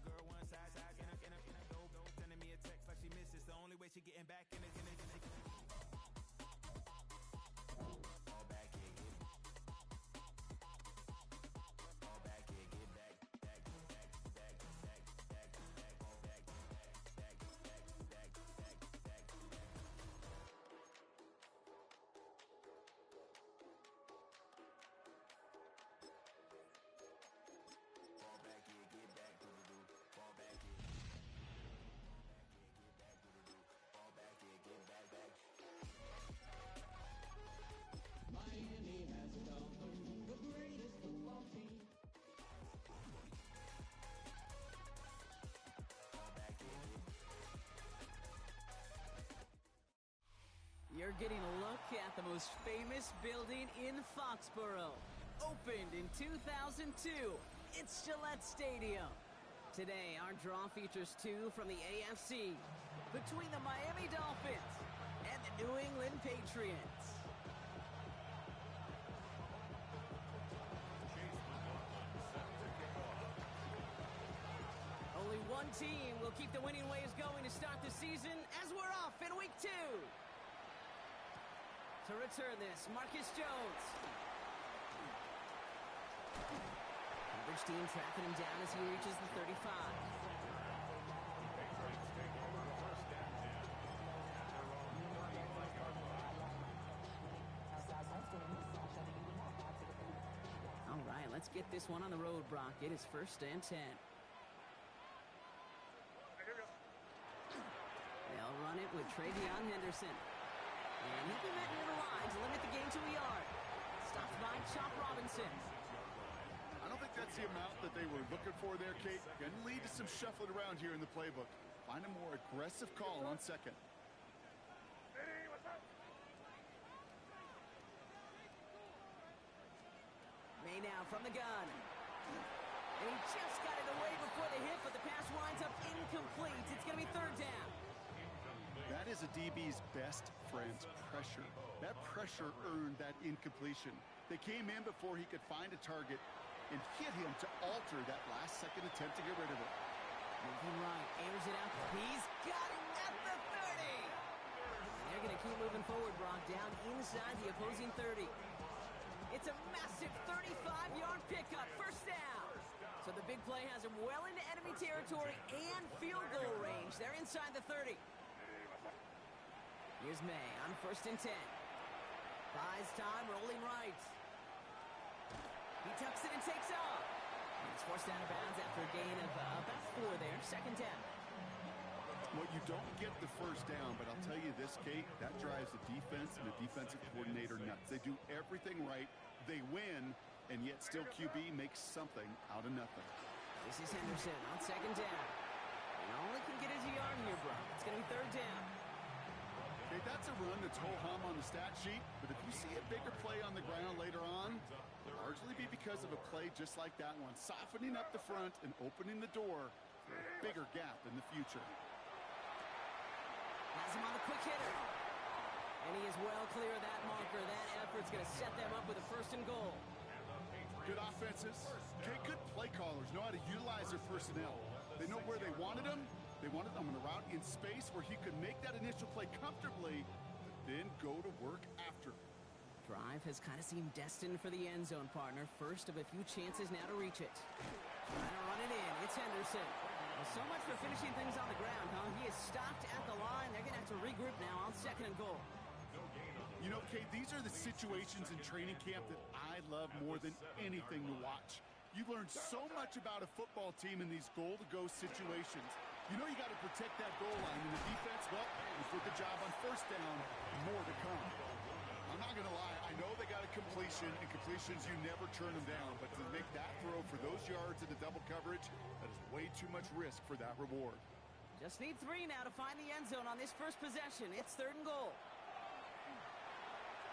One girl, one side, in a go, sending me a text like she misses. The only way she getting back in it. All back here, all back here, get back. Miami has a Dolphins, the greatest football team. You're getting a look at the most famous building in Foxborough. Opened in 2002, it's Gillette Stadium. Today, our draw features two from the AFC, between the Miami Dolphins and the New England Patriots. Only one team will keep the winning waves going to start the season as we're off in week 2. To return this, Marcus Jones. Coverage team tracking him down as he reaches the 35. All right, let's get this one on the road, Brock. It is 1st and 10. They'll run it with Travion Henderson. And he'll be met near the line to limit the gain to a yard. Stopped by Chop Robinson. I don't think that's the amount that they were looking for there, Kate. Going to lead to some shuffling around here in the playbook. Find a more aggressive call on second. Hey, what's up? May now from the gun. And he just got it away before the hit, but the pass winds up incomplete. It's going to be 3rd down. That is a DB's best friend, pressure. That pressure earned that incompletion. They came in before he could find a target and hit him to alter that last-second attempt to get rid of it. Moving right, airs it out. He's got him at the 30. And they're going to keep moving forward, Brock, down inside the opposing 30. It's a massive 35-yard pickup, 1st down. So the big play has him well into enemy territory and field goal range. They're inside the 30. Here's May on 1st and 10. Buys time, rolling right. He tucks it and takes off. And it's forced out of bounds after a gain of about 4 there. 2nd down. Well, you don't get the 1st down, but I'll tell you this, Kate, that drives the defense and the defensive coordinator nuts. They do everything right. They win, and yet still QB makes something out of nothing. This is Henderson on 2nd down. And all he can get is a yard here, bro. It's going to be 3rd down. Okay, that's a run that's ho-hum on the stat sheet, but if you see a bigger play on the ground later on, it'll largely be because of a play just like that one, softening up the front and opening the door for a bigger gap in the future. Has him on the quick hitter. And he is well clear of that marker. That effort's going to set them up with a 1st and goal. Good offenses. Okay, good play callers know how to utilize their personnel. They know where they wanted them. They wanted them on a route in space where he could make that initial play comfortably, but then go to work after. Drive has kind of seemed destined for the end zone, partner. First of a few chances now to reach it. Trying to run it in. It's Henderson. Well, so much for finishing things on the ground, huh? He is stopped at the line. They're going to have to regroup now on 2nd and goal. You know, Kate, these are the situations in training camp that I love more than anything to watch. You learn so much about a football team in these goal-to-go situations. You know you got to protect that goal line. In the defense, well, you did the job on 1st down. More to come. I'm not going to lie. I know they got a completion, and completions, you never turn them down. But to make that throw for those yards in the double coverage, that is way too much risk for that reward. Just need 3 now to find the end zone on this first possession. It's 3rd and goal.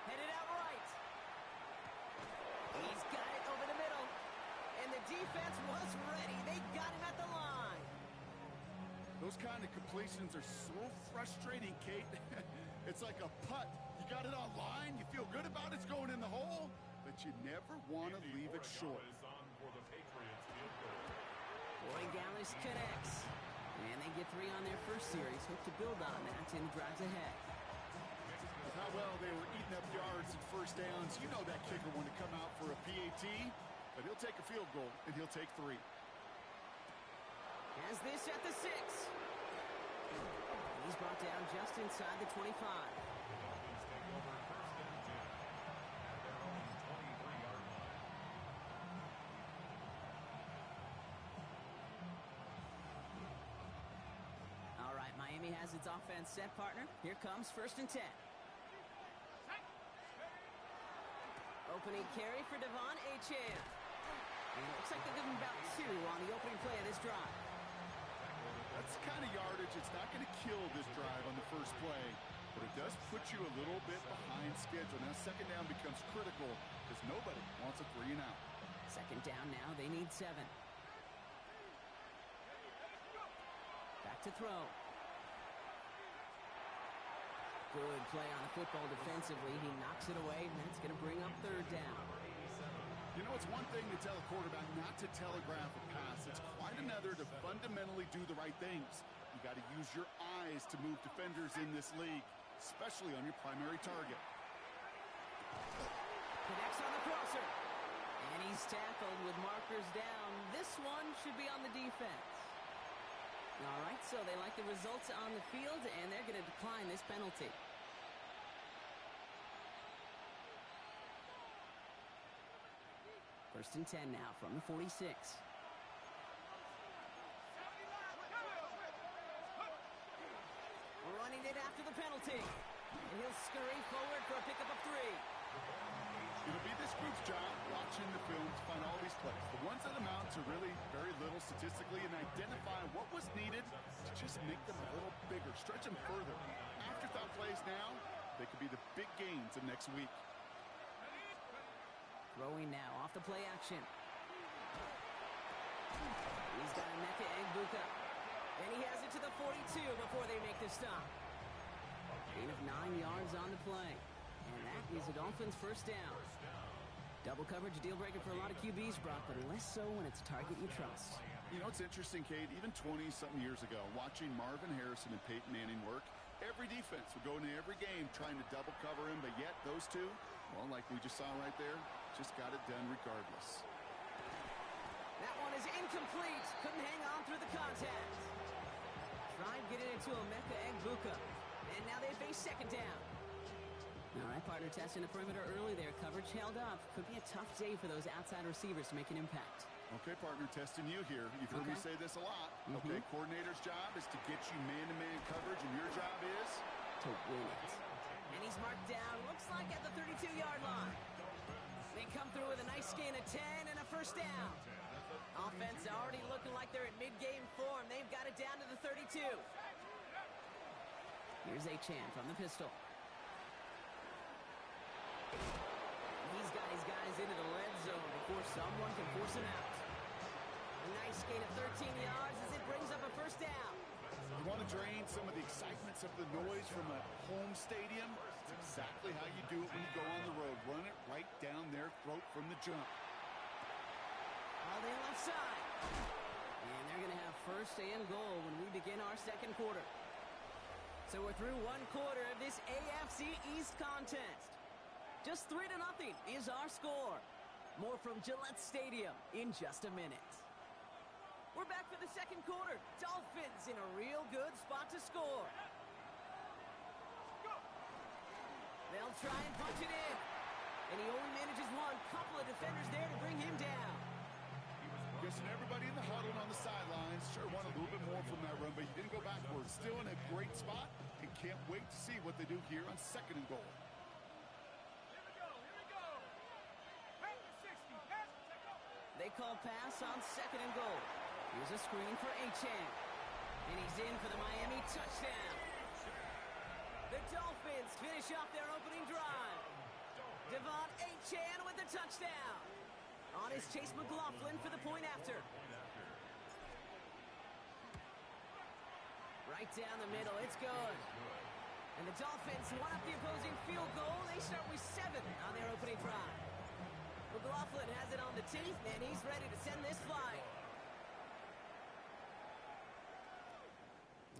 Headed out right. He's got it over the middle. And the defense was ready. They got him at the line. Those kind of completions are so frustrating, Kate. It's like a putt. You got it on line. You feel good about it's going in the hole, but you never want to leave it short. Roy Gallish just connects. And they get 3 on their first series. Hope to build on that in the drives ahead. With how well they were eating up yards and first downs, you know that kicker wanted to come out for a PAT, but he'll take a field goal, and he'll take 3. Has this at the 6. He's brought down just inside the 25. All right, Miami has its offense set, partner. Here comes 1st and 10. Opening carry for Devon Achane. And it looks like they'll give him about 2 on the opening play of this drive. That's the kind of yardage. It's not going to kill this drive on the first play, but it does put you a little bit behind schedule. Now, 2nd down becomes critical because nobody wants a 3 and out. 2nd down now. They need 7. Back to throw. Good play on the football defensively. He knocks it away, and that's going to bring up 3rd down. You know, it's one thing to tell a quarterback not to telegraph a pass. It's quite another to fundamentally do the right things. You got to use your eyes to move defenders in this league, especially on your primary target. Connects on the crosser. And he's tackled with markers down. This one should be on the defense. All right, so they like the results on the field, and they're going to decline this penalty. First and 10 now from the 46. Running it after the penalty. And he'll scurry forward for a pickup of 3. It'll be this group's job watching the film to find all these plays. The ones that amount to really very little statistically and identify what was needed to just make them a little bigger, stretch them further. Afterthought plays now, they could be the big gains of next week. Throwing now off the play action. He's got Emeka Egbuka. And he has it to the 42 before they make the stop. Gain of 9 yards on the play. And that is the Dolphins' 1st down. Double coverage, a deal breaker for a lot of QBs, Brock, but less so when it's a target you trust. You know, it's interesting, Kate, even 20-something years ago, watching Marvin Harrison and Peyton Manning work, every defense would go into every game trying to double cover him, but yet those two, well, like we just saw right there, just got it done regardless. That one is incomplete. Couldn't hang on through the contact. Tried getting it to Emeka Egbuka. And now they face 2nd down. All right, partner, testing the perimeter early there. Coverage held up. Could be a tough day for those outside receivers to make an impact. Okay, partner, testing you here. You've heard me say this a lot. Okay, coordinator's job is to get you man-to-man coverage, and your job is? To win it. And he's marked down, looks like at the 32-yard line. They come through with a nice gain of 10 and a 1st down. Offense already looking like they're in mid-game form. They've got it down to the 32. Here's Achane from the pistol. He's got his guys into the red zone before someone can force him out. A nice gain of 13 yards as it brings up a 1st down. You want to drain some of the excitement, some of the noise from a home stadium? It's exactly how you do it when you go on the road. Run it right down their throat from the jump. All the left side. And they're going to have 1st and goal when we begin our 2nd quarter. So we're through 1 quarter of this AFC East contest. Just 3-0 is our score. More from Gillette Stadium in just a minute. We're back for the 2nd quarter. Dolphins in a real good spot to score. They'll try and punch it in. And he only manages one. Couple of defenders there to bring him down. Guessing everybody in the huddle and on the sidelines sure want a little bit more from that run, but he didn't go backwards. Still in a great spot and can't wait to see what they do here on 2nd and goal. They call pass on 2nd and goal. Here's a screen for Achane. And he's in for the Miami touchdown. The Dolphins finish off their opening drive. Devon Achane with the touchdown. On is Chase McLaughlin for the point after. Right down the middle, it's good. And the Dolphins one up the opposing field goal. They start with 7 on their opening drive. McLaughlin has it on the teeth, and he's ready to send this flying.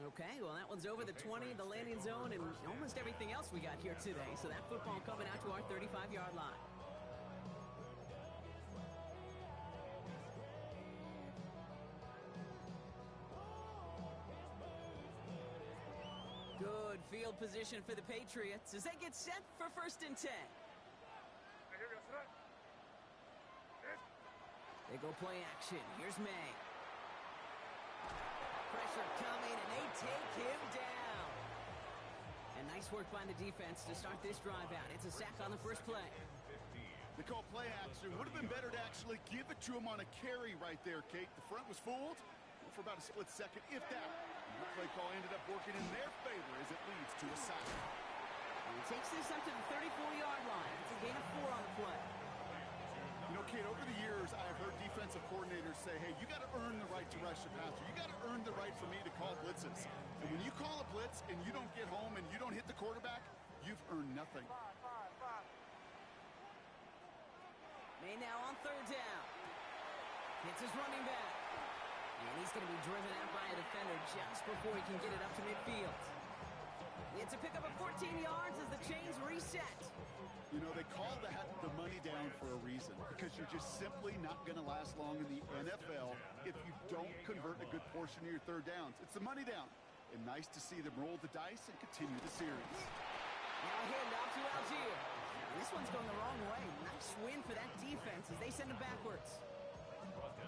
Okay, well, that one's over the 20, the landing zone, and almost everything else we got here today. So that football coming out to our 35-yard line. Good field position for the Patriots as they get set for 1st and 10. They go play action. Here's May. Pressure coming, and they take him down. And nice work by the defense to start this drive out. It's a sack on the first play. They call play action. Would have been better to actually give it to him on a carry right there, Kate. The front was fooled for about a split second, if that. And the play call ended up working in their favor as it leads to a sack. And he takes this up to the 34-yard line. It's a gain of 4 on the play. You know, Kate, over the years, I've heard defensive coordinators say, hey, you got to earn the right to rush a passer. You got to earn the right for me to call blitzes. And when you call a blitz and you don't get home and you don't hit the quarterback, you've earned nothing. May now on 3rd down. Hits his running back. And he's going to be driven out by a defender just before he can get it up to midfield. It's a pickup of 14 yards as the chains reset. You know, they call that the money down for a reason, because you're just simply not going to last long in the NFL if you don't convert a good portion of your 3rd downs. It's the money down. And nice to see them roll the dice and continue the series. Now a handoff to Algier. And this one's going the wrong way. Nice win for that defense as they send him backwards.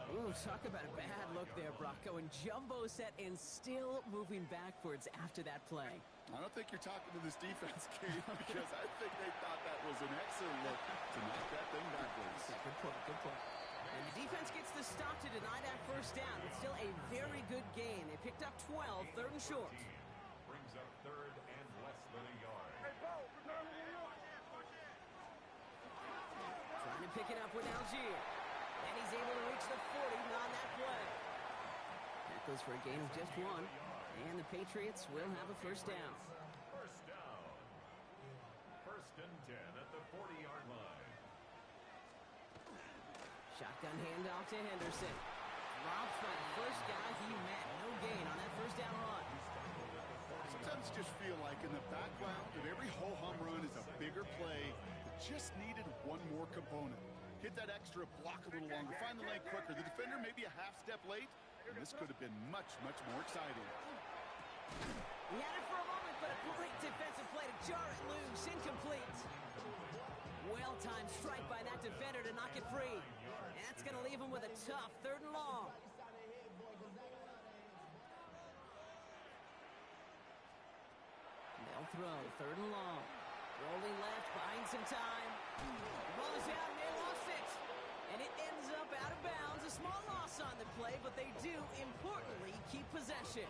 Ooh, talk about a bad look there, Brock. Going jumbo set and still moving backwards after that play. I don't think you're talking to this defense, Kate, because I think they thought that was an excellent look to knock that thing backwards. Yeah, good point, good point. And the defense gets the stop to deny that 1st down. It's still a very good gain. They picked up 12, 3rd and short. Brings up 3rd and less than a yard. Trying to pick it up with Algier. And he's able to reach the 40 on that play. That goes for a gain of just 1. And the Patriots will have a 1st down. 1st down. 1st and 10 at the 40-yard line. Shotgun handoff to Henderson. Dropped by the first guy he met. No gain on that 1st down run. Sometimes you just feel like in the background of every ho-hum run is a bigger play that just needed one more component. Hit that extra block a little longer. Find the lane quicker. The defender may be a half step late, and this could have been much, much more exciting. He had it for a moment, but a great defensive play to jar it loose. Incomplete. Well-timed strike by that defender to knock it free. And that's going to leave him with a tough 3rd and long. They'll throw 3rd and long. Rolling left, buying some time. The ball is out, and they lost it. And it ends up out of bounds. A small loss on the play, but they do, importantly, keep possession.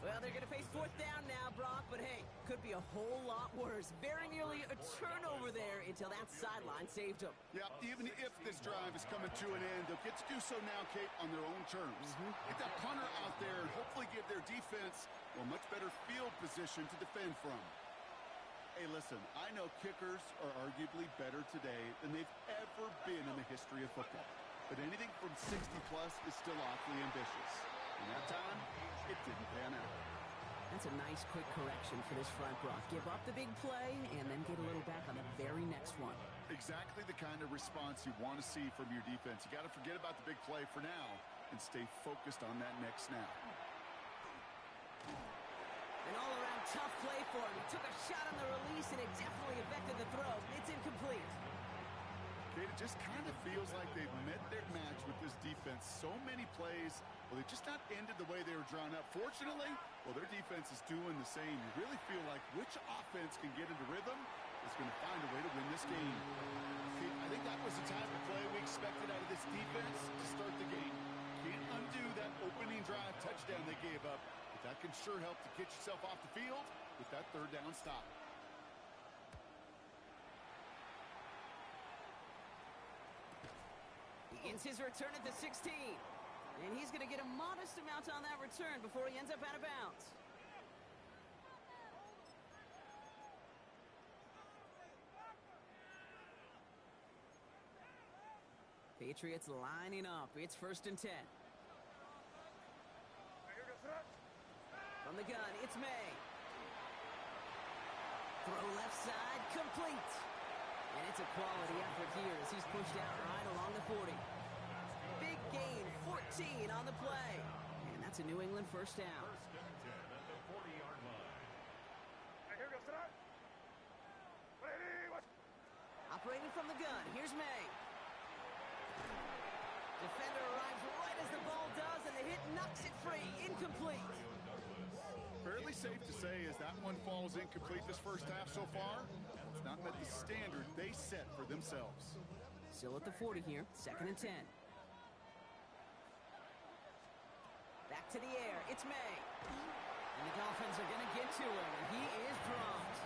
Well, they're going to face 4th down now, Brock, but hey, could be a whole lot worse. Very nearly a turnover there until that sideline saved them. Yeah, even if this drive is coming to an end, they'll get to do so now, Kate, on their own terms. Get that punter out there and hopefully give their defense a much better field position to defend from. Hey, listen, I know kickers are arguably better today than they've ever been in the history of football. But anything from 60-plus is still awfully ambitious. And that time, it didn't pan out. That's a nice quick correction for this front, Brock. Give up the big play and then get a little back on the very next one. Exactly the kind of response you want to see from your defense. You got to forget about the big play for now and stay focused on that next snap. An all-around tough play for him. He took a shot on the release, and it definitely affected the throw. It's incomplete. Kate, it just kind of feels like they've met their match with this defense. So many plays, well, they just not ended the way they were drawn up. Fortunately, well, their defense is doing the same. You really feel like which offense can get into rhythm is going to find a way to win this game. Kate, I think that was the type of play we expected out of this defense to start the game. Can't undo that opening drive touchdown they gave up. That can sure help to get yourself off the field with that 3rd down stop. Begins his return at the 16. And he's going to get a modest amount on that return before he ends up out of bounds. Patriots lining up. It's 1st and 10. the gun, it's May. Throw left side, complete. And it's a quality effort here as he's pushed out right along the 40. Big gain, 14 on the play. And that's a New England first down. First and 10 at the 40-yard line. Operating from the gun, here's May. Defender arrives right as the ball does, and the hit knocks it free. Incomplete. Fairly safe to say as that one falls incomplete this first half so far, it's not met the standard they set for themselves. Still at the 40 here, 2nd and 10. Back to the air, it's May. And the Dolphins are going to get to him, and he is dropped.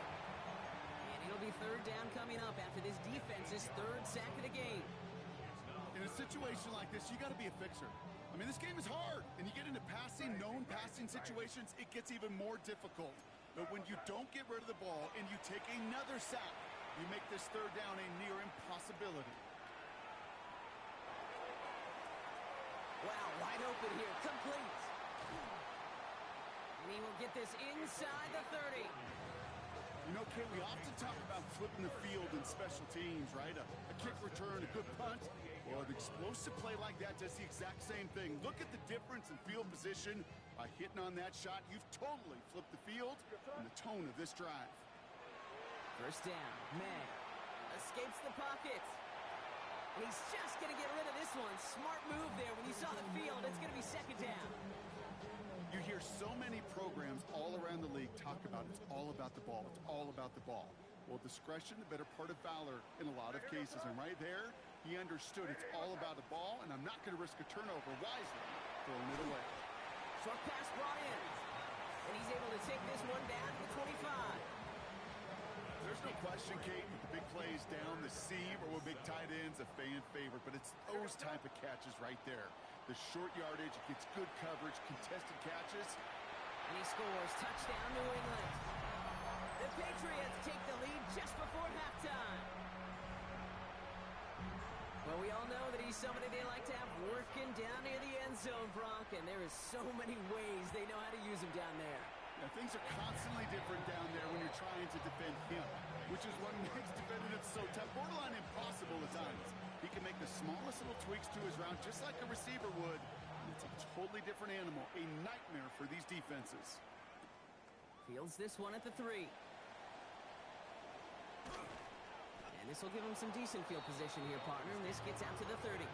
And it'll be 3rd down coming up after this defense's 3rd sack of the game. In a situation like this, you got to be a fixer. I mean, this game is hard, and you get into known passing situations, it gets even more difficult. But when you don't get rid of the ball and you take another sack, you make this 3rd down a near impossibility. Wow, wide open here, complete. And he will get this inside the 30. You know, Kate, we often talk about flipping the field in special teams, right? A kick return, a good punt. Well, an explosive play like that does the exact same thing. Look at the difference in field position. By hitting on that shot, you've totally flipped the field and the tone of this drive. First down, May escapes the pocket. And he's just going to get rid of this one. Smart move there. When you saw the field, it's going to be 2nd down. You hear so many programs all around the league talk about it's all about the ball. It's all about the ball. Well, discretion, the better part of valor in a lot of cases. And right there, he understood it's all about the ball, and I'm not going to risk a turnover. Wisely throwing it away. Short pass brought in. And he's able to take this one down to the 25. There's no question, Kate, with the big plays down the seam or with big tight ends, a fan favorite. But it's those type of catches right there. The short yardage, it gets good coverage, contested catches. And he scores. Touchdown, New England. The Patriots take the lead just before halftime. Well, we all know that he's somebody they like to have working down near the end zone, Brock, and there is so many ways they know how to use him down there. Now, things are constantly different down there when you're trying to defend him, which is what makes defending it so tough, borderline impossible at times. He can make the smallest little tweaks to his route just like a receiver would, and it's a totally different animal, a nightmare for these defenses. Fields this one at the 3. And this will give him some decent field position here, partner, and this gets out to the 30.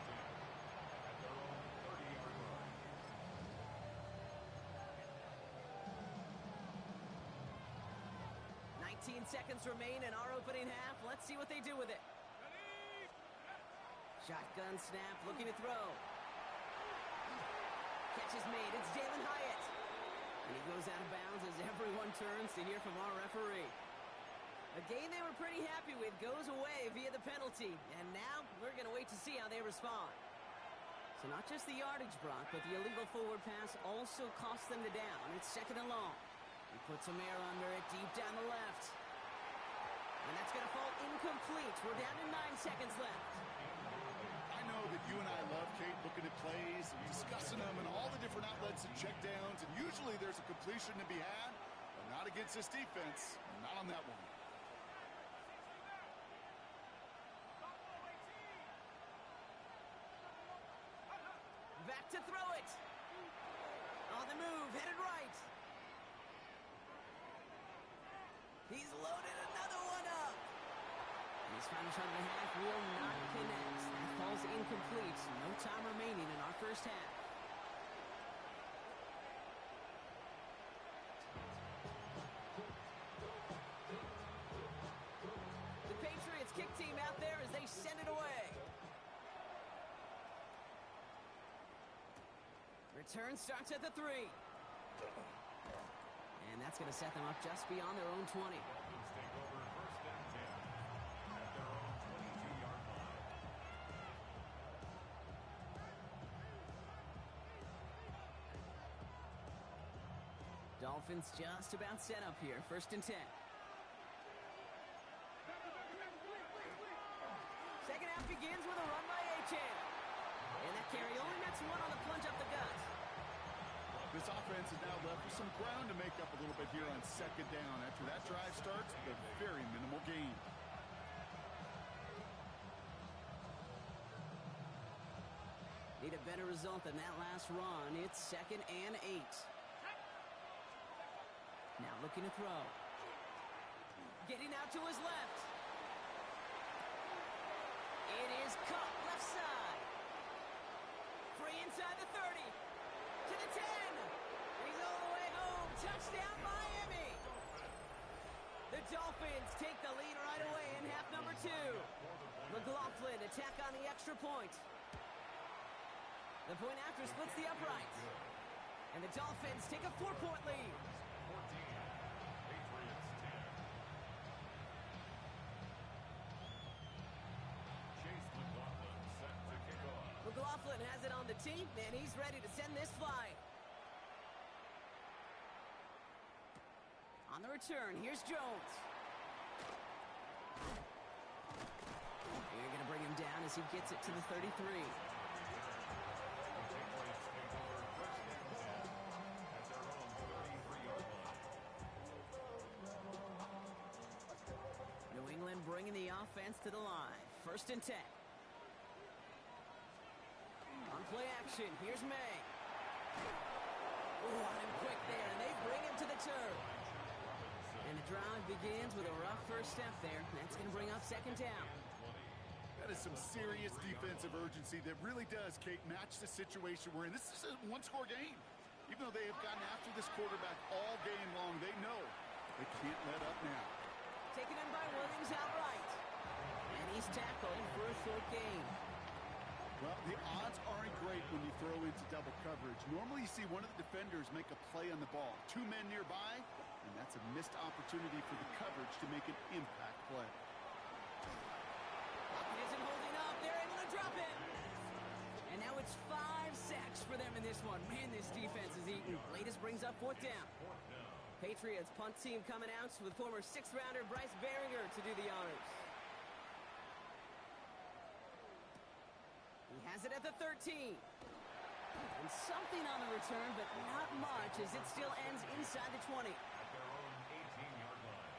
19 seconds remain in our opening half. Let's see what they do with it. Shotgun snap, looking to throw. Catch is made. It's Jalen Hyatt. And he goes out of bounds as everyone turns to hear from our referee. A game they were pretty happy with goes away via the penalty. And now we're going to wait to see how they respond. So not just the yardage, Brock, but the illegal forward pass also cost them the down. It's 2nd and long. He puts some air under it deep down the left. And that's going to fall incomplete. We're down to 9 seconds left. I know that you and I love, Kate, looking at plays and discussing them and all the different outlets and checkdowns. And usually there's a completion to be had, but not against this defense. Not on that one. Back to throw it. On the move, headed right. He's loaded another one up. And his final shot of the half will not connect. That falls incomplete. No time remaining in our first half. The Patriots kick team out there as they send it away. Return starts at the 3. And that's going to set them up just beyond their own 20. Take over 1st and 10 at their own 22-yard line. Dolphins just about set up here. 1st and 10. Second half begins with a run by Achane. And that carry only nets one on the plunge up the gut. The This offense is now left with some ground to make up a little bit here on second down. After that drive starts, with a very minimal gain. Need a better result than that last run. It's 2nd and 8. Now looking to throw. Getting out to his left. It is caught left side. Free inside the 30. To the 10. He's all the way home. Touchdown, Miami. The Dolphins take the lead right away in half number 2. McLaughlin attack on the extra point. The point after splits the uprights. And the Dolphins take a 4-point lead. 14, Patriots 10. Chase McLaughlin set to kick off. McLaughlin has it on the tee, and he's ready to send this flying. On the return, here's Jones. You're going to bring him down as he gets it to the 33. New England bringing the offense to the line. 1st and 10. On play action, here's May. Oh, on him quick there, and they bring him to the turf. And the drive begins with a rough first step there. That's going to bring up 2nd down. That is some serious defensive urgency that really does, Kate, match the situation we're in. This is a one-score game. Even though they have gotten after this quarterback all game long, they know they can't let up now. Taken in by Williams outright. And he's tackled for a short gain. Well, the odds aren't great when you throw into double coverage. Normally you see one of the defenders make a play on the ball. 2 men nearby, and that's a missed opportunity for the coverage to make an impact play. Pocket isn't holding up. They're able to drop it. And now it's 5 sacks for them in this one. Man, this defense is eating. Latest brings up 4th down. Patriots punt team coming out with former 6th-rounder Bryce Behringer to do the honors. He has it at the 13. And something on the return, but not much as it still ends inside the 20. At their own 18-yard line.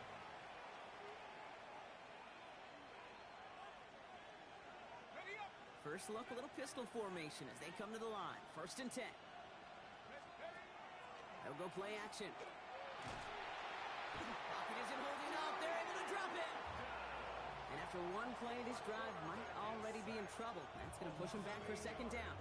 First look, a little pistol formation as they come to the line. 1st and 10. They'll go play action. Pocket isn't holding up. They're able to drop it. And after one play, this drive might already be in trouble. That's going to push him back for 2nd down.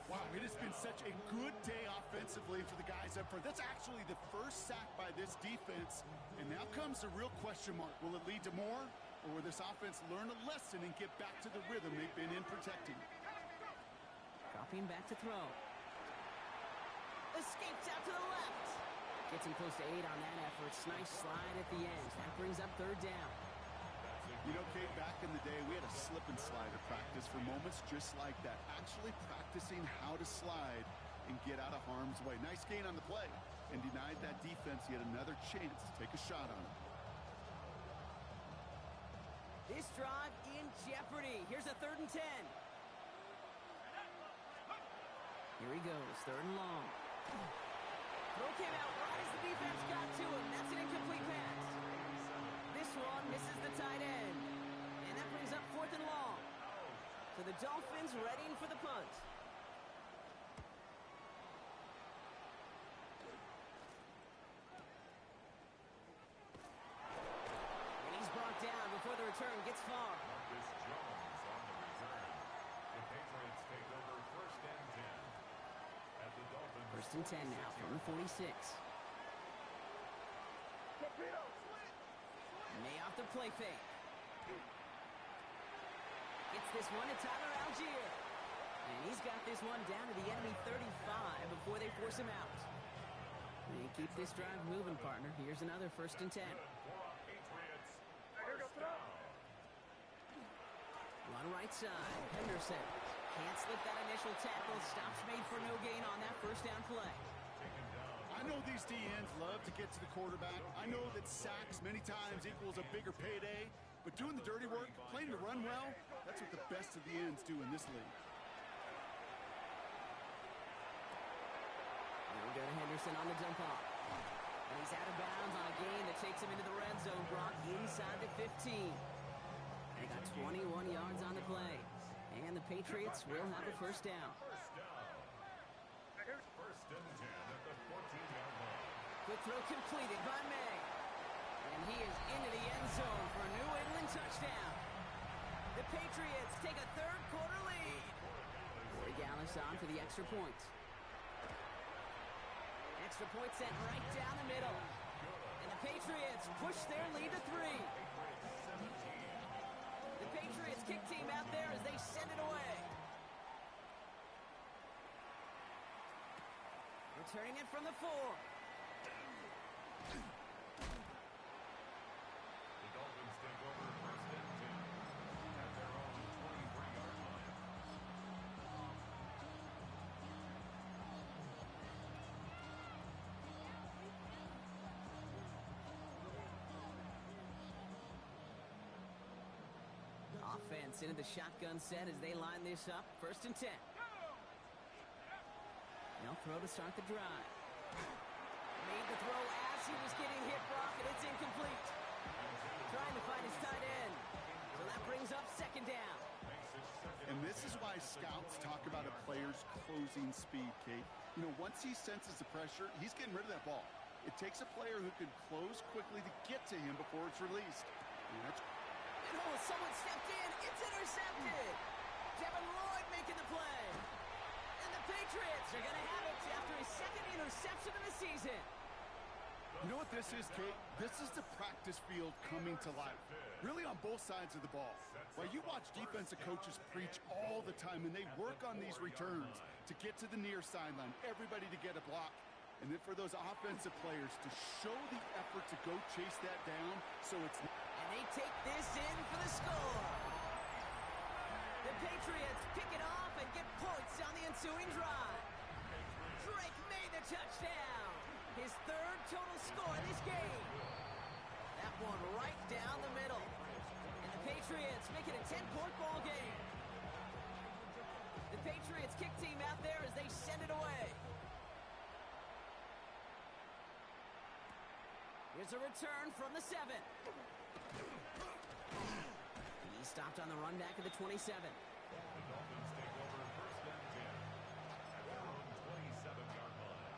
Wow, it has been such a good day offensively for the guys up front. That's actually the first sack by this defense. And now comes the real question mark. Will it lead to more? Or will this offense learn a lesson and get back to the rhythm they've been in protecting? Dropping back to throw. Escapes out to the left. Gets him close to 8 on that effort. Nice slide at the end. That brings up 3rd down. You know, Kate, back in the day, we had a slip and slide at practice for moments just like that. Actually practicing how to slide and get out of harm's way. Nice gain on the play and denied that defense yet another chance to take a shot on it. This drive in jeopardy. Here's a 3rd and 10. Here he goes, 3rd and long. Throw came out right as the defense got to him. That's an incomplete pass. This one misses the tight end. And that brings up 4th and long. So the Dolphins readying for the punt. And he's brought down before the return gets far. Marcus Jones on the return. The Patriots take over 1st and 10. At the Dolphins. 1st and 10 now from the 46. May off the play fake. Gets this one to Tyler Algier. And he's got this one down to the enemy 35 before they force him out. They keep this drive moving, partner. Here's another 1st and 10. Patriots. First down. Run right side. Henderson can't slip that initial tackle. Stops made for no gain on that 1st down play. I know these DNs love to get to the quarterback. I know that sacks many times equals a bigger payday, but doing the dirty work, playing to run well, that's what the best of the ends do in this league. The Anderson on the dump off. And he's out of bounds on a gain that takes him into the red zone, Brock, inside the 15. They got 21 yards on the play. And the Patriots will have a first down. First and 10 at the 14-yard line. Quick throw completed by May. And he is into the end zone for a New England touchdown. The Patriots take a third-quarter lead. Corey Gallis on for the extra point. Extra point sent right down the middle. And the Patriots push their lead to 3. The Patriots kick team out there as they send it away. Returning it from the 4. The Dolphins take over first and 10 at their own 23-yard line. Offense into the shotgun set as they line this up. First and 10. They'll throw to start the drive. Made the throw as he was getting hit, Brock, and it's incomplete. Trying to find his tight end. So that brings up second down. And this is why scouts talk about a player's closing speed, Kate. You know, once he senses the pressure, he's getting rid of that ball. It takes a player who can close quickly to get to him before it's released. And that's Someone stepped in. It's intercepted. Devin Lloyd making the play. And the Patriots are going to have it after his second interception of the season. You know what this is, Kate? This is the practice field coming to life. Really on both sides of the ball. While you watch defensive coaches preach all the time, and they work on these returns to get to the near sideline, everybody to get a block. And then for those offensive players to show the effort to go chase that down so it's... And they take this in for the score. The Patriots pick it off and get points on the ensuing drive. Drake made the touchdown. His third total score in this game. That one right down the middle. And the Patriots make it a 10-point ball game. The Patriots kick team out there as they send it away. Here's a return from the 7. He stopped on the run back of the 27. The Dolphins take over first and 10 at their own 27-yard line.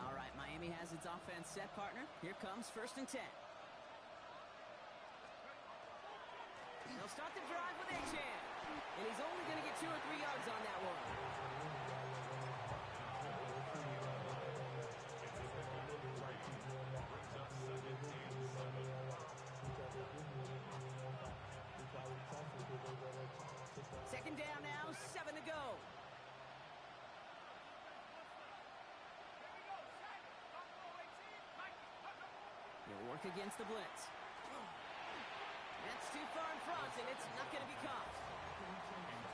All right, Miami has its offense set, partner. Here comes first and 10. They'll start the drive with Achane. And he's only going to get 2 or 3 yards on that one. Second down now, 7 to go. He'll work against the blitz. That's too far in front, and it's not going to be caught.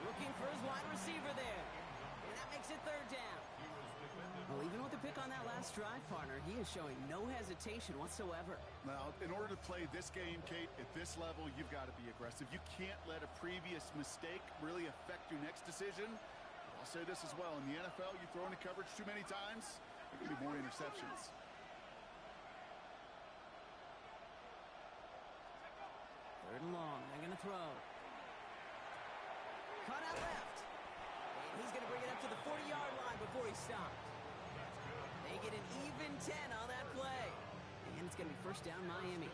Looking for his wide receiver there. And that makes it third down. Well, even with the pick on that last drive, partner, he is showing no hesitation whatsoever. Now, in order to play this game, Kate, at this level, you've got to be aggressive. You can't let a previous mistake really affect your next decision. I'll say this as well. In the NFL, you throw into coverage too many times, there can be more interceptions. Third and long. They're going to throw. Caught out left. And he's going to bring it up to the 40-yard line before he stopped. They get an even 10 on that play. And it's going to be first down Miami.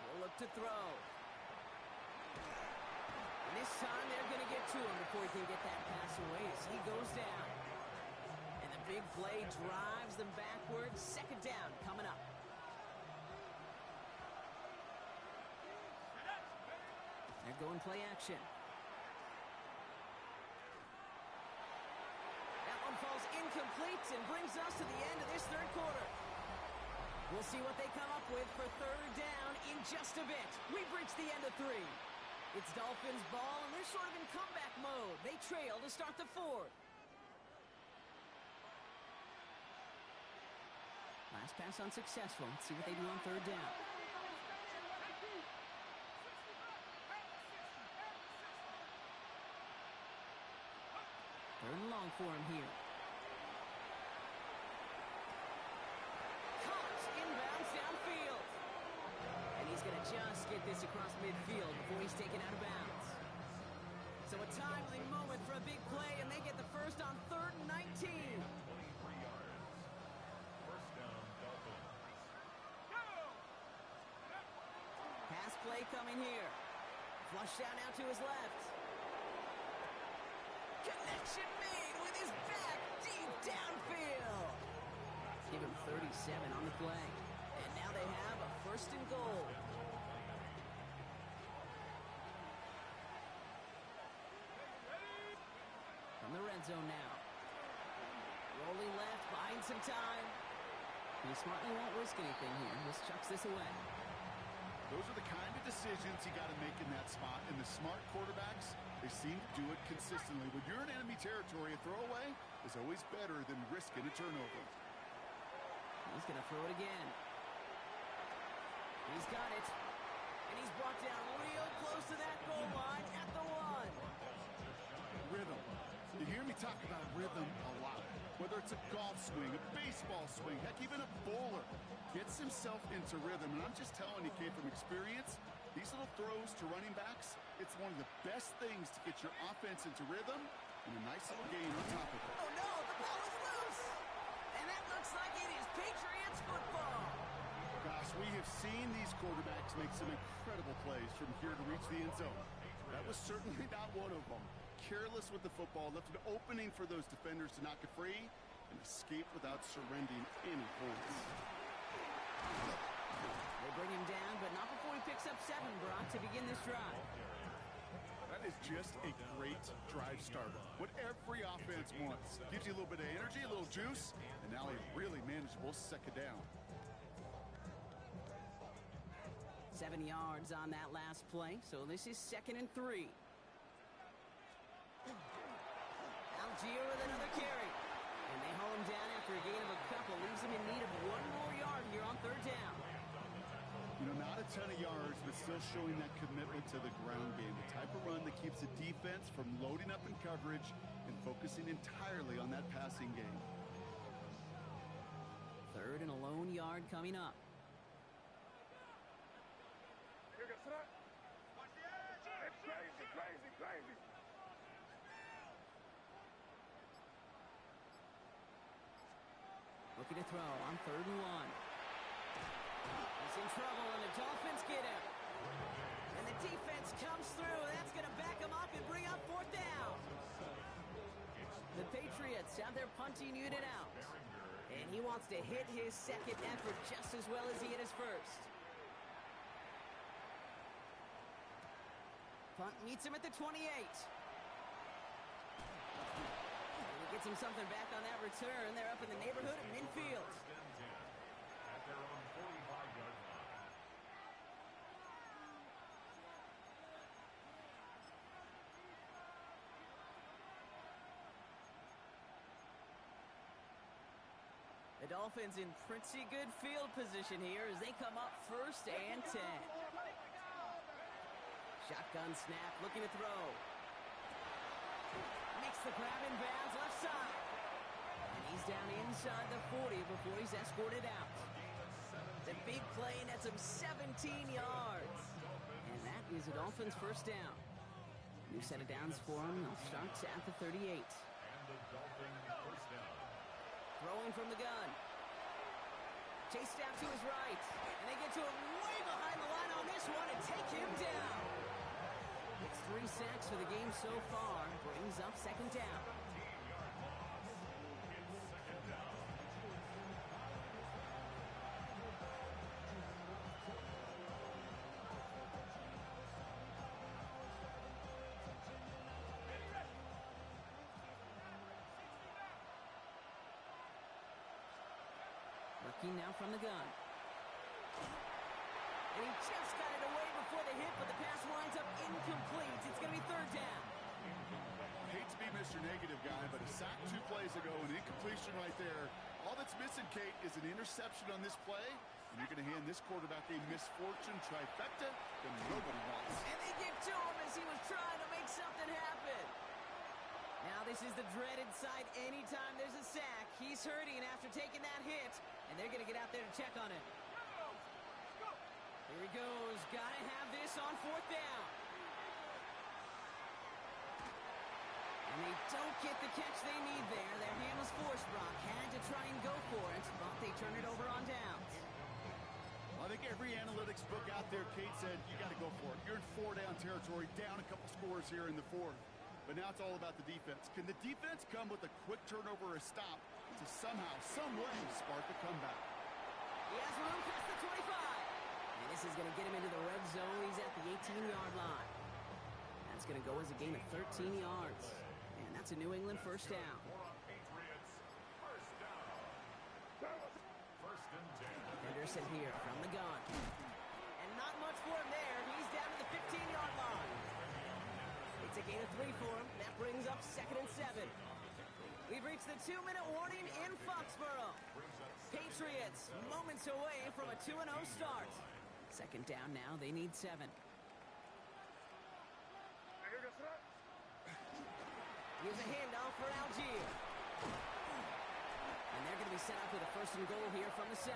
We'll look to throw. And this time they're going to get to him before he can get that pass away as he goes down. And the big play drives them backwards. Second down coming up. They're going play action. That one falls incomplete and brings us to the end of this third quarter. We'll see what they come up with for third down in just a bit. We've reached the end of 3. It's Dolphins ball, and they're sort of in comeback mode. They trail to start the fourth. Last pass unsuccessful. Let's see what they do on third down. Third and long for him here. Caught inbounds downfield. And he's going to just get this across midfield before he's taken out of bounds. So a timely moment for a big play, and they get the first on 3rd and 19. 23 yards. First down, Dolphins. Pass play coming here. Flush down now to his left. Connection made with his back deep downfield. Give him 37 on the play. And now they have a 1st and goal. From the red zone now. Rolling left, buying some time. He smartly won't risk anything here. Just chucks this away. Those are the kind of decisions you got to make in that spot. And the smart quarterbacks, they seem to do it consistently. When you're in enemy territory, a throwaway is always better than risking a turnover. He's going to throw it again. He's got it. And he's brought down real close to that goal line at the 1. Rhythm. You hear me talk about rhythm a lot. Whether it's a golf swing, a baseball swing, heck, even a bowler gets himself into rhythm. And I'm just telling you, Kate, from experience, these little throws to running backs, it's one of the best things to get your offense into rhythm and a nice little gain on top of it. Oh, no, the ball is loose. And that looks like it is Patriots football. Gosh, we have seen these quarterbacks make some incredible plays from here to reach the end zone. That was certainly not one of them. Careless with the football, left an opening for those defenders to knock it free and escape without surrendering any points. They bring him down, but not before he picks up 7, Brock, to begin this drive. That is just a great drive starter. What every offense wants. Gives you a little bit of energy, a little juice, and now a really manageable 2nd down. 7 yards on that last play, so this is 2nd and 3. Algier with another carry. And they haul him down after a gain of a couple. Leaves him in need of 1 more yard here on 3rd down. You know, not a ton of yards, but still showing that commitment to the ground game. The type of run that keeps the defense from loading up in coverage and focusing entirely on that passing game. 3rd and a lone yard coming up. Looking to throw on 3rd and 1. He's in trouble, and the Dolphins get him. And the defense comes through. That's going to back him up and bring up 4th down. The Patriots have their punting unit out. And he wants to hit his 2nd effort just as well as he hit his 1st. Punt meets him at the 28. Gets him something back on that return. They're up in the neighborhood of midfield. At their own 45-yard line. The Dolphins in pretty good field position here as they come up 1st and 10. Shotgun snap, looking to throw. Makes the grab in bounds left side. And he's down inside the 40 before he's escorted out. The big play nets him 17 yards. And that is a Dolphins 1st down. New set of downs for him. They'll start at the 38. And the Dolphins 1st down. Throwing from the gun. Chased out to his right. And they get to him way behind the line on this one and take him down. It's 3 sacks for the game so far. Brings up 2nd down. Working now from the gun. And he just got it away before the hit, but the pass winds up incomplete. It's going to be 3rd down. Hate to be Mr. Negative guy, but a sack 2 plays ago, an incompletion right there. All that's missing, Kate, is an interception on this play, and you're going to hand this quarterback a misfortune trifecta that nobody wants. And they give to him as he was trying to make something happen. Now this is the dreaded sight anytime there's a sack. He's hurting after taking that hit, and they're going to get out there to check on him. Here he goes. Got to have this on 4th down. And they don't get the catch they need there. Their hand was forced, Brock. Had to try and go for it, but they turn it over on downs. I think every analytics book out there, Kate, said you got to go for it. You're in 4-down territory, down a couple scores here in the 4th. But now it's all about the defense. Can the defense come with a quick turnover or a stop to somehow, some way, spark a comeback? He has room past the 25. And this is going to get him into the red zone. He's at the 18-yard line. That's going to go as a gain of 13 yards. And that's a New England first down. Patriots, first down. First and 10. Henderson here from the gun. And not much for him there. He's down to the 15-yard line. It's a gain of 3 for him. That brings up 2nd and 7. We've reached the 2-minute warning in Foxborough. Patriots moments away from a 2-0 start. 2nd down now. They need 7. Here's a handoff for Algier. And they're going to be set up with a 1st and goal here from the 7.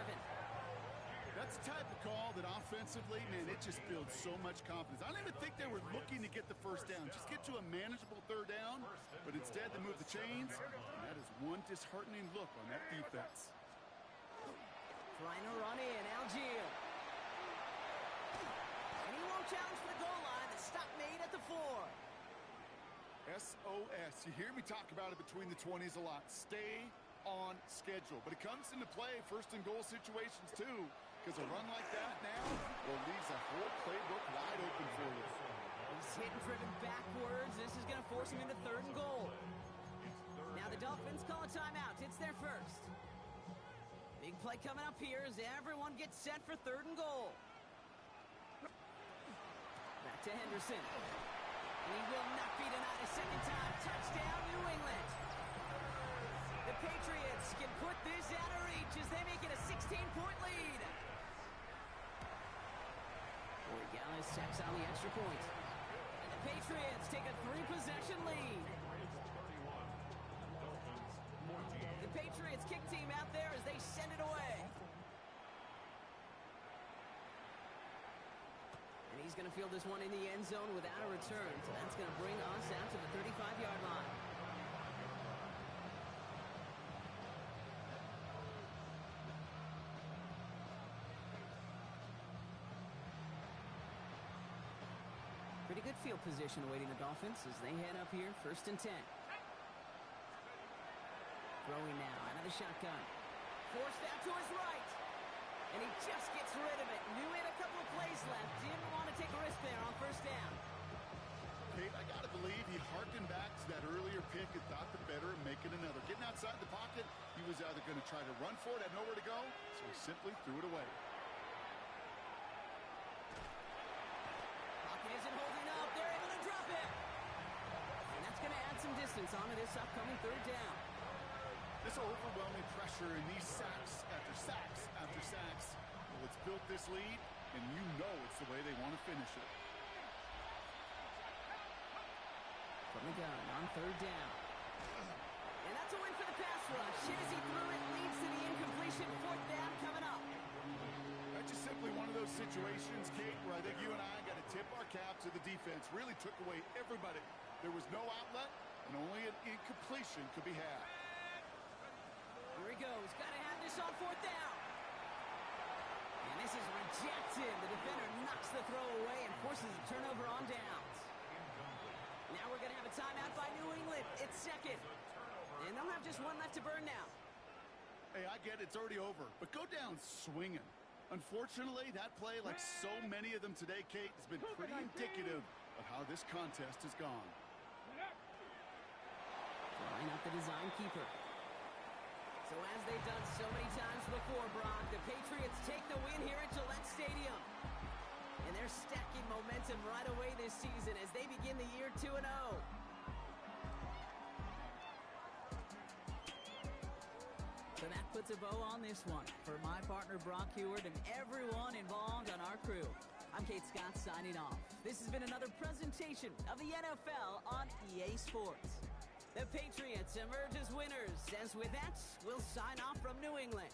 That's the type of call that offensively, man, it just builds so much confidence. I don't even think they were looking to get the 1st down. Just get to a manageable 3rd down, but instead they move the chains, and that is one disheartening look on that defense. Trying to run in, Algier. And he won't challenge for the goal line. The stop made at the 4. SOS. You hear me talk about it between the 20s a lot. Stay on schedule. But it comes into play 1st and goal situations too. Because a run like that now, well, leaves a whole playbook wide open for you. He's hit and driven backwards. This is going to force him into 3rd and goal. Now the Dolphins call a timeout. It's their first. Big play coming up here as everyone gets set for 3rd and goal. Back to Henderson. And he will not be denied a 2nd time. Touchdown, New England. The Patriots can put this out of reach as they make it a 16-point lead. Gallus checks on the extra point. And the Patriots take a 3-possession lead. The Patriots kick team out there as they send it away. And he's going to field this one in the end zone without a return. So that's going to bring us out to the 35-yard line. Pretty good field position awaiting the Dolphins as they head up here, 1st and 10. Throwing now out of the shotgun. Forced out to his right. And he just gets rid of it. Knew he had a couple of plays left. Didn't want to take a risk there on 1st down. Kate, I got to believe he harkened back to that earlier pick and thought the better of making another. Getting outside the pocket, he was either going to try to run for it, had nowhere to go, so he simply threw it away. Pocket isn't holding up. They're able to drop it. And that's going to add some distance onto this upcoming 3rd down. This overwhelming pressure and these sacks after sacks after sacks, well, it's built this lead, and you know it's the way they want to finish it. From the gun on 3rd down. And that's a win for the pass rush. Hit as he threw it, leads to the incompletion. 4th down coming up. That's just simply one of those situations, Kate, where I think you and I got to tip our cap to the defense. Really took away everybody. There was no outlet, and only an incompletion could be had. Here he goes. Got to have this on 4th down. And this is rejected. The defender knocks the throw away and forces a turnover on downs. Now we're going to have a timeout by New England. It's 2nd. And they'll have just one left to burn now. Hey, I get it. It's already over. But go down swinging. Unfortunately, that play, like so many of them today, Kate, has been pretty indicative of how this contest has gone. Line up the design keeper. So as they've done so many times before, Brock, the Patriots take the win here at Gillette Stadium. And they're stacking momentum right away this season as they begin the year 2-0. So that puts a bow on this one. For my partner, Brock Heward, and everyone involved on our crew, I'm Kate Scott signing off. This has been another presentation of the NFL on EA Sports. The Patriots emerge as winners, as with that, we'll sign off from New England.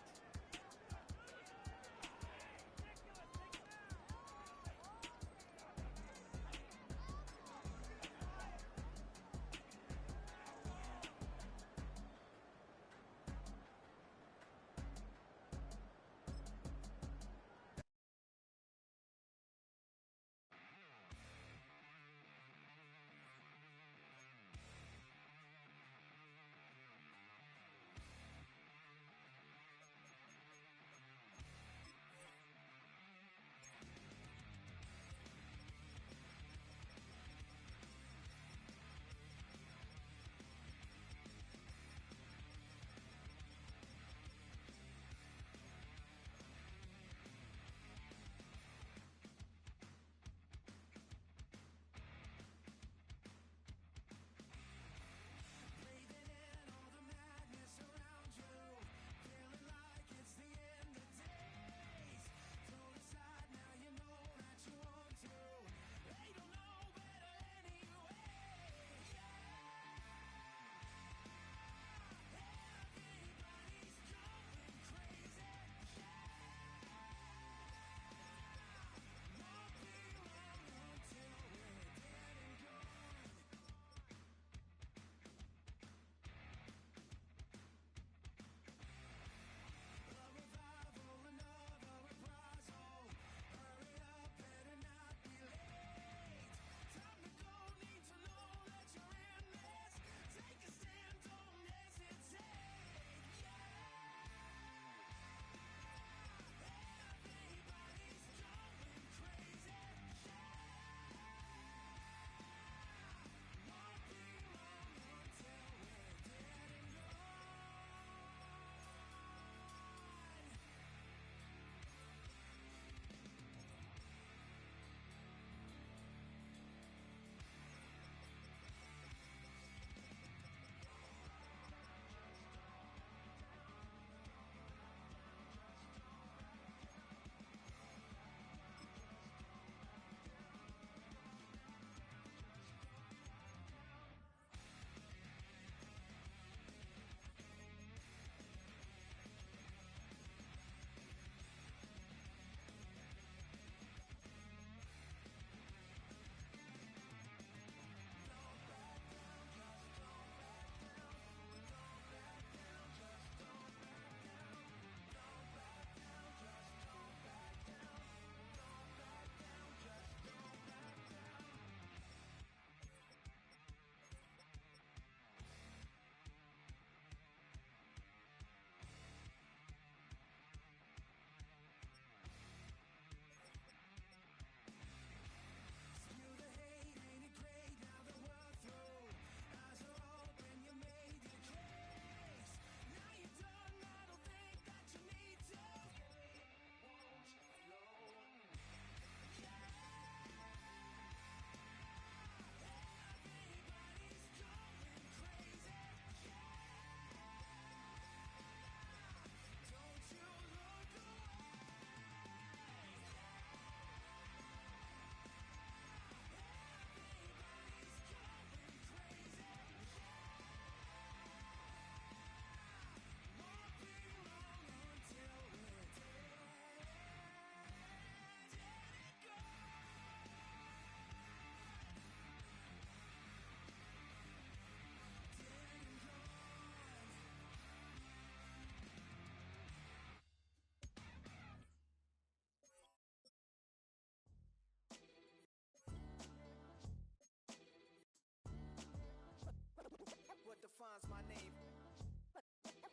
defines my name?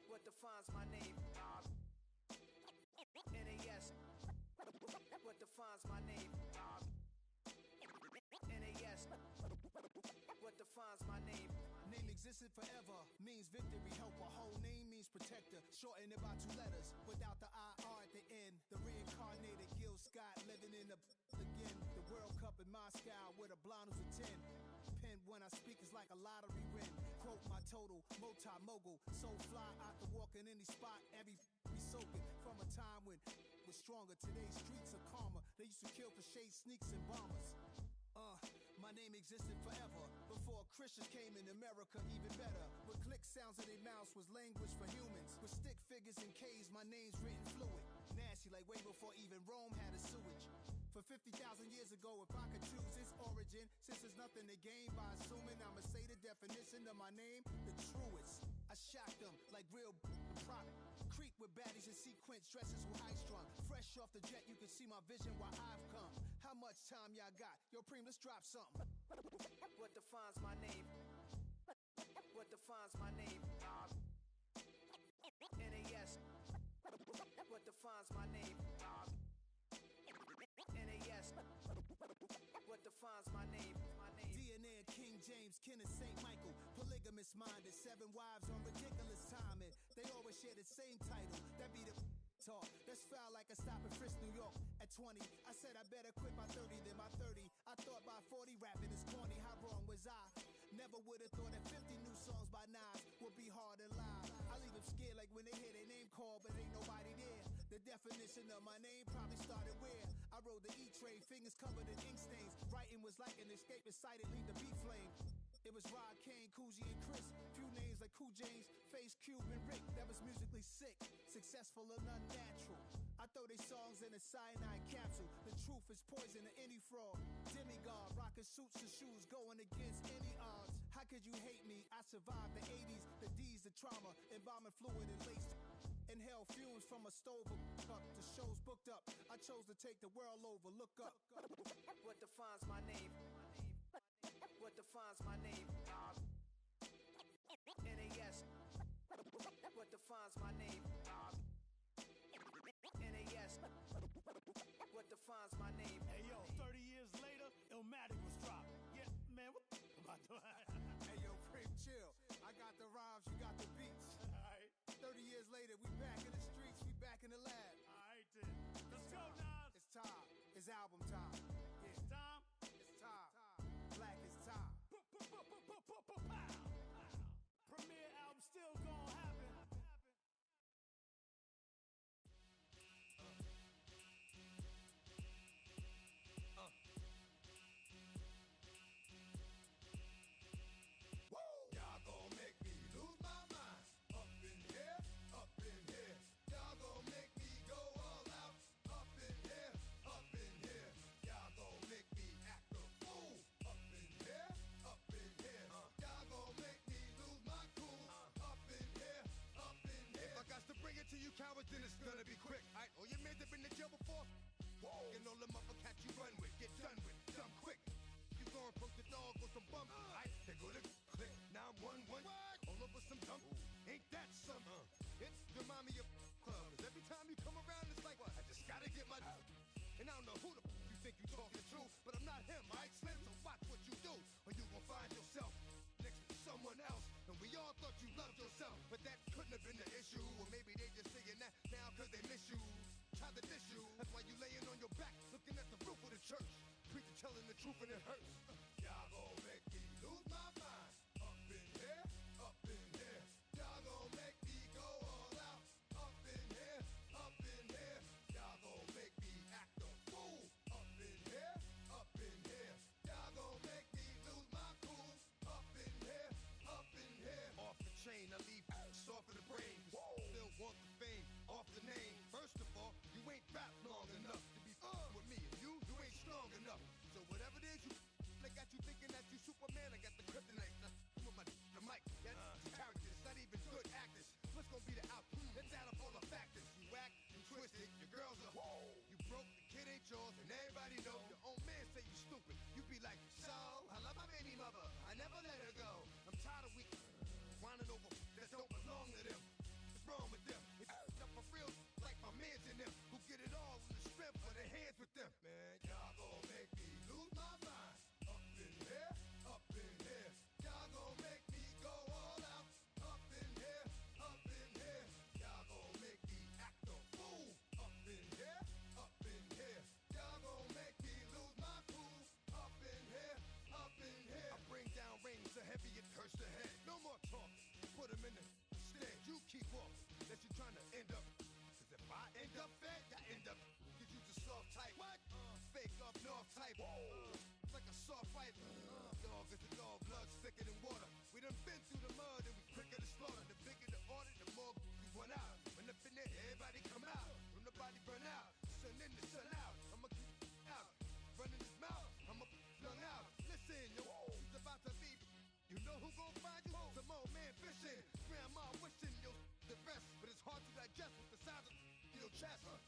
What defines my name? NAS. What defines my name? NAS. What defines my name? Name existed forever, means victory, helper. Whole name means protector. Shorten it by 2 letters, without the IR at the end. The reincarnated Gil Scott living in the again. The World Cup in Moscow with a blonde who's a 10. Pen when I speak is like a lottery win. Quote my total, multi-mogul. So fly, I can walk in any spot. Every be soaking from a time when was stronger. Today's streets are calmer. They used to kill for shade sneaks and bombers. My My name existed forever before Christians came in America, even better. With click sounds in their mouths was language for humans. With stick figures and K's, my name's written fluid. Nasty like way before even Rome had a sewage. For 50,000 years ago, if I could choose its origin, since there's nothing to gain by assuming, I'ma say the definition of my name, the truest. I shocked them like real prop. Creep with baddies in sequence, dresses with high strung. Fresh off the jet, you can see my vision while I've come. How much time y'all got? Yo, Preem, let's drop something. What defines my name? What defines my name? NAS. What defines my name? NAS. What defines my name? DNA of King James, kin of St. Michael. Polygamous minded, 7 wives on ridiculous timing. They always share the same title. That be the talk. That's foul like a stop in Frisk, New York. At 20, I said I better quit by 30 than my 30. I thought by 40 rapping is corny. How wrong was I? Never would have thought that 50 new songs by Nas would be hard and live. I leave them scared like when they hear their name called, but ain't nobody there. The definition of my name probably started where I rode the E-train, fingers covered in ink stains. Writing was like an escape inside it, leave the beat flame. It was Rod Kane, Coogee, and Chris. Few names like Cool James, Face Cube, and Rick. That was musically sick, successful and unnatural. I throw they songs in a cyanide capsule. The truth is poison to any fraud. Demigod, rocking suits and shoes, going against any odds. How could you hate me? I survived the 80s, the D's, the trauma, embalming fluid and laced. Inhale fumes from a stove cup. The show's booked up. I chose to take the world over. Look up. What defines my name? What defines my name? NAS. What defines my name? NAS. What defines my name? Hey yo, 30 years later, Illmatic was dropped. Yeah, man, what about that? Hey yo, Preem, chill. I got the rhymes, you got the beats. Alright, 30 years later, we back in the streets, we back in the lab. alright then. Let's go, Nas. It's time. It's album time. Yeah, It's time. it's time. Black is time. Pow. Premiere album still gonna happen. Y'all gon' make me lose my mind. Up in here, up in here. Y'all gon' make me go all out. Up in here, up in here. Y'all gon' make me act a fool. Up in here, up in here. Y'all gon' make me lose my cool. Up in here, up in here. If I got to bring it to you cowards, then it's gonna be quick. Aight, all your men that been to jail before? Whoa. And all them other cats you run with, get done with, done quick. You gon' approach the dog with some bump. Aight, they go to click 911. All over some dump. Ain't that something? It's the mommy of club. 'Cause every time you come around, it's like, I just gotta get my. And I don't know who the you think you talking to, but I'm not him, alright, Slim? So watch what you do, or you gon' find yourself next to someone else. And we all thought you loved yourself, but that couldn't have been the issue. Or maybe they just saying that now 'cause they miss you. Try to diss you. That's why you laying on your back, looking at the roof of the church. Preacher telling the truth and it hurts. Y'all gon' make me lose my mind. Up in here, up in here. Y'all gon' make me go all out. Up in here, up in here. Y'all gon' make me act a fool. Up in here, up in here. Y'all gon' make me lose my cool. Up in here, up in here. Off the chain, I leave soft in the brain. Still want the fame, off the name. First of all, you ain't rap long enough to be with me. And you ain't strong enough. So whatever it is they got you thinking that you Superman. I got the kryptonite. With the mic. That's characters, not even good actors. What's gonna be the outcome? Let's add up all the factors. You whack, you twisted, your girls are you broke, the kid ain't yours, and everybody know. Your own man say you stupid. You be like, so I love my baby mother. I never let her go. I'm tired of weak whining over that don't belong to them. What's wrong with them? It's up for real, like my mans in them, who get it all in the strength of their hands with them. Man, y'all gon' make me lose my mind. Up in here, up in here. Y'all gon' make me go all out. Up in here, up in here. Y'all gon' make me act a fool. Up in here, up in here. Y'all gon' make me lose my cool. Up in here, up in here. I bring down rain so heavy it hurts the head. No more talk, put him in the stand. You keep walking, that you trying to end up. 'Cause if I end up fed, I end up. Cause you the soft type. What? Fake up north type. It's like a soft fight. cause it's all blood thicker than water. We done been through the mud and we quicker to slaughter. The bigger the order, the more we run out. When up in there, everybody come out. When nobody burn out, sun in the sun out. I'ma keep out, running his mouth. I'ma flung out. Listen, yo, it's about to be. You know who gon' find you? Some old man fishing. Grandma wishing yo the rest, but it's hard to digest with the sound of your chest.